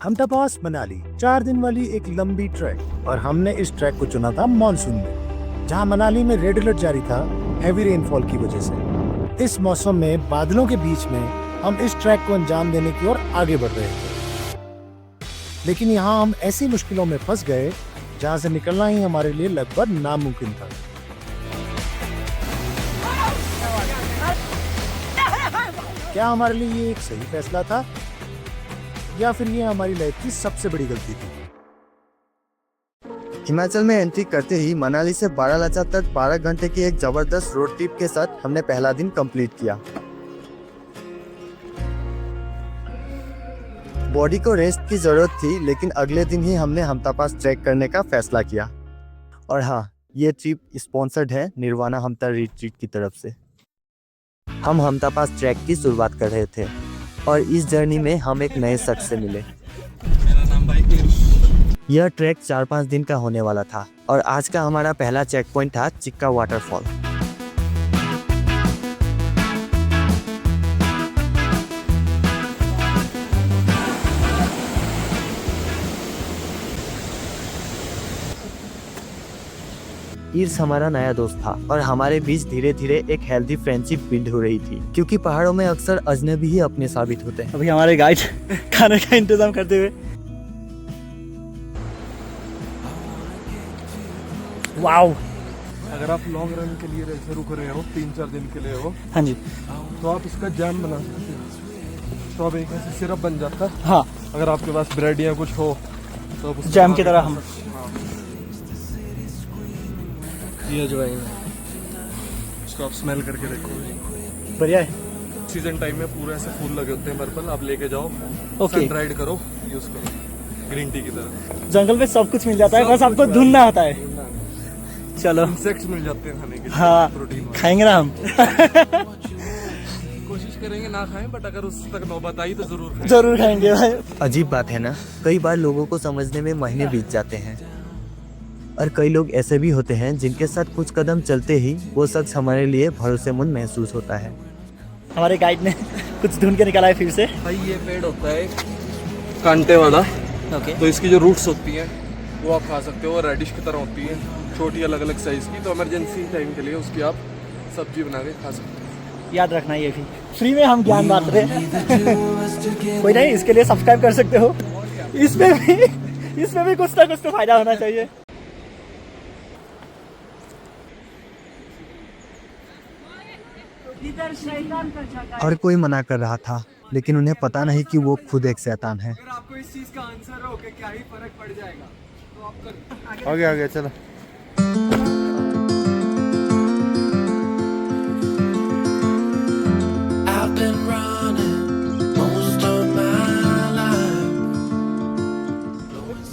हमटा पास मनाली 4 दिन वाली एक लंबी ट्रैक, और हमने इस ट्रैक को चुना था मानसून में, जहां मनाली में रेड अलर्ट जारी था हैवी रेनफॉल की वजह से। इस मौसम में बादलों के बीच में हम इस ट्रैक को अंजाम देने की ओर आगे बढ़ रहे थे, लेकिन यहाँ हम ऐसी मुश्किलों में फंस गए जहाँ से निकलना ही हमारे लिए लगभग नामुमकिन था। क्या हमारे लिए ये एक सही फैसला था, या फिर ये हमारी लाइफ की सबसे बड़ी गलती थी? हिमाचल में एंट्री करते ही मनाली से बारालाचा तक 12 घंटे की एक जबरदस्त रोड ट्रिप के साथ हमने पहला दिन कंप्लीट किया। बॉडी को रेस्ट की जरूरत थी, लेकिन अगले दिन ही हमने हमटा पास ट्रैक करने का फैसला किया। और हाँ, ये ट्रिप स्पॉन्सर्ड है निर्वाणा हमटा रिट्रीट की तरफ से। हम हमटा पास ट्रैक की शुरुआत कर रहे थे और इस जर्नी में हम एक नए शख्स से मिले। मेरा नाम भाई तीर्थ। यह ट्रैक 4-5 दिन का होने वाला था और आज का हमारा पहला चेक पॉइंट था चिक्का वाटरफॉल। ईर्ष हमारा नया दोस्त था और हमारे बीच धीरे धीरे एक हेल्दी फ्रेंडशिप बिल्ड हो रही थी, क्योंकि पहाड़ों में अक्सर अजनबी ही अपने साबित होते हैं। अभी हमारे गाइड खाने का इंतजाम करते हुए। वाओ, अगर आप लॉन्ग रन के लिए ऐसे रुक रहे हो 3-4 दिन के लिए हो, हाँ जी, तो आप इसका जैम बना सकते हो। स्ट्रॉबेरी का सिरप बन जाता है। हाँ, अगर आपके पास ब्रेड या कुछ हो तो आप उसको जैम की तरह हम ये जो है इसको आप स्मेल करके देखो। बढ़िया है। सीजन टाइम में पूरे ऐसे फूल लगे होते हैं पर्पल, आप लेके जाओ, ओके। सन ड्राइड करो, यूज करो ग्रीन टी की तरह। जंगल में सब कुछ मिल जाता है, बस आपको ढूंढना होता है। चलो, इंसेक्ट्स मिल जाते हैं खाने के लिए। हाँ, प्रोटीन खाएंगे ना हम। कोशिश करेंगे ना खाएं, बट अगर उस तक नौबत आई तो जरूर खाएं। जरूर खाएंगे भाई। अजीब बात है ना, कई बार लोगों को समझने में महीने बीत जाते हैं, और कई लोग ऐसे भी होते हैं जिनके साथ कुछ कदम चलते ही वो शख्स हमारे लिए भरोसेमंद महसूस होता है। हमारे गाइड ने कुछ ढूंढ के निकाला है फिर से। भाई ये पेड़ होता है कांटे वाला, ओके, तो इसकी जो रूट्स होती हैं वो आप खा सकते हो। रेडिश की तरह होती है, छोटी अलग अलग साइज की, तो इमरजेंसी टाइम के लिए उसकी आप सब्जी बना के खा सकते हो। याद रखना ये भी। फ्री में हम ज्ञान बांट रहे हैं। कोई नहीं, इसके लिए सब्सक्राइब कर सकते हो। इसमें भी कुछ ना कुछ तो फायदा होना चाहिए। और कोई मना कर रहा था, लेकिन उन्हें पता नहीं कि वो खुद एक शैतान है। अगर आपको इस चीज का आंसर हो कि क्या ही फर्क पड़ जाएगा, तो आप कर आगे चलो। I've been running most of my life.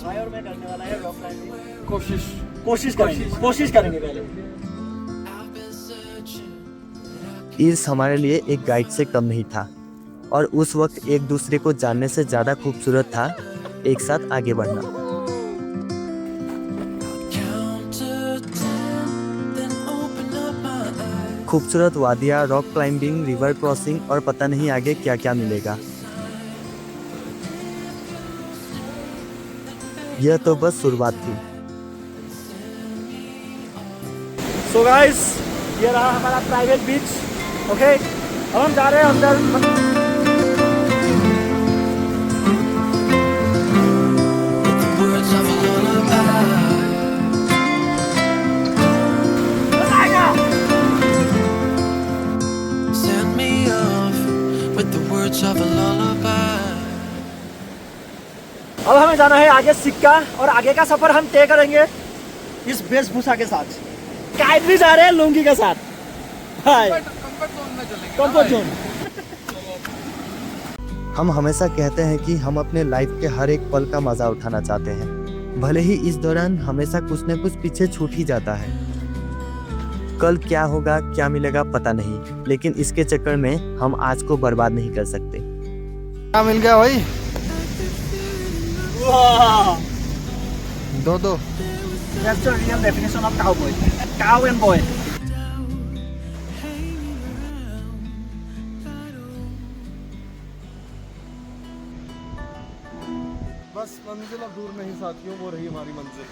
भाई और मैं करने वाला है रॉक क्लाइंबिंग। कोशिश कोशिश करेंगे पहले। I've been searching. ईर्ष हमारे लिए एक गाइड से कम नहीं था, और उस वक्त एक दूसरे को जानने से ज्यादा खूबसूरत था एक साथ आगे बढ़ना। Count to 10, then open up my eyes. खूबसूरत वादियाँ, रॉक क्लाइंबिंग, रिवर क्रॉसिंग, और पता नहीं आगे क्या क्या मिलेगा। यह तो बस शुरुआत थी। सो गाइस, ये रहा हमारा प्राइवेट बीच। ओके, अब हम जा रहे हैं अंदर। The words of a lullaby. Send me off with the words of a lullaby. अब हमें जाना है आगे सिक्का, और आगे का सफर हम तय करेंगे इस वेशभूषा के साथ। गाइड भी जा रहे हैं लुंगी के साथ। हाय, कंफर्ट जोन। हम हमेशा कहते हैं कि हम अपने लाइफ के हर एक पल का मजा उठाना चाहते हैं, भले ही इस दौरान हमेशा कुछ न कुछ पीछे छूट ही जाता है। कल क्या होगा, क्या मिलेगा पता नहीं, लेकिन इसके चक्कर में हम आज को बर्बाद नहीं कर सकते। क्या मिल गया भाई? वाह, दो that's the real definition of cowboy. Cow and boy. बस मंजिल अब दूर नहीं साथियों, वो रही हमारी मंजिल।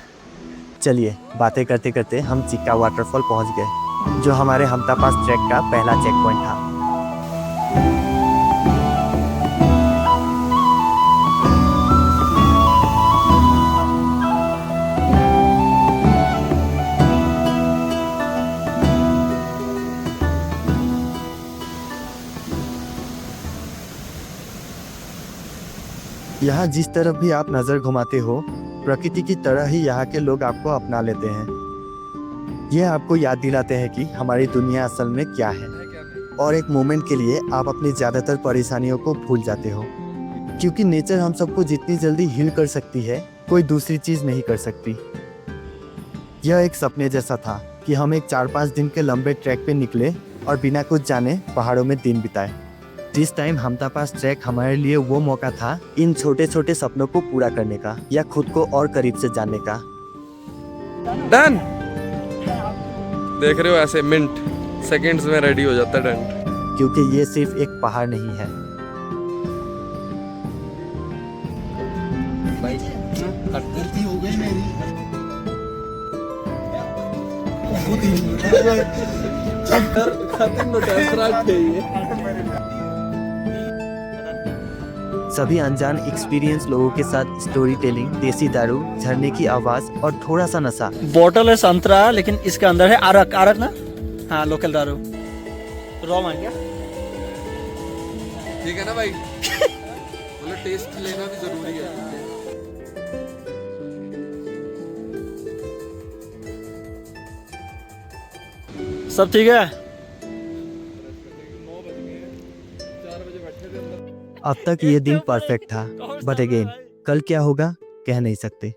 चलिए बातें करते करते हम चिक्का वाटरफॉल पहुंच गए, जो हमारे हमटा पास ट्रैक का पहला चेक पॉइंट था। यहाँ जिस तरफ भी आप नजर घुमाते हो, प्रकृति की तरह ही यहाँ के लोग आपको अपना लेते हैं। यह आपको याद दिलाते हैं कि हमारी दुनिया असल में क्या है, और एक मोमेंट के लिए आप अपनी ज़्यादातर परेशानियों को भूल जाते हो, क्योंकि नेचर हम सबको जितनी जल्दी हील कर सकती है, कोई दूसरी चीज़ नहीं कर सकती। यह एक सपने जैसा था कि हम एक 4-5 दिन के लंबे ट्रैक पे निकले और बिना कुछ जाने पहाड़ों में दिन बिताए। This time Hamta pass track हमारे लिए वो मौका था इन छोटे छोटे सपनों को पूरा करने का, या खुद को और करीब से जानने का। डन। देख रहे हो ऐसे मिनट सेकंड्स में रेडी हो जाता है टेंट। क्योंकि ये सिर्फ एक पहाड़ नहीं है, सभी अनजान एक्सपीरियंस लोगों के साथ स्टोरी टेलिंग, देसी दारू, झरने की आवाज और थोड़ा सा नशा। बॉटल है संतरा, लेकिन इसके अंदर है अरक। अरक ना, हाँ लोकल दारू। रॉ मान क्या? ठीक है ना भाई? मतलब टेस्ट लेना भी जरूरी है। सब ठीक है। अब तक ये दिन परफेक्ट था, बट अगेन कल क्या होगा कह नहीं सकते।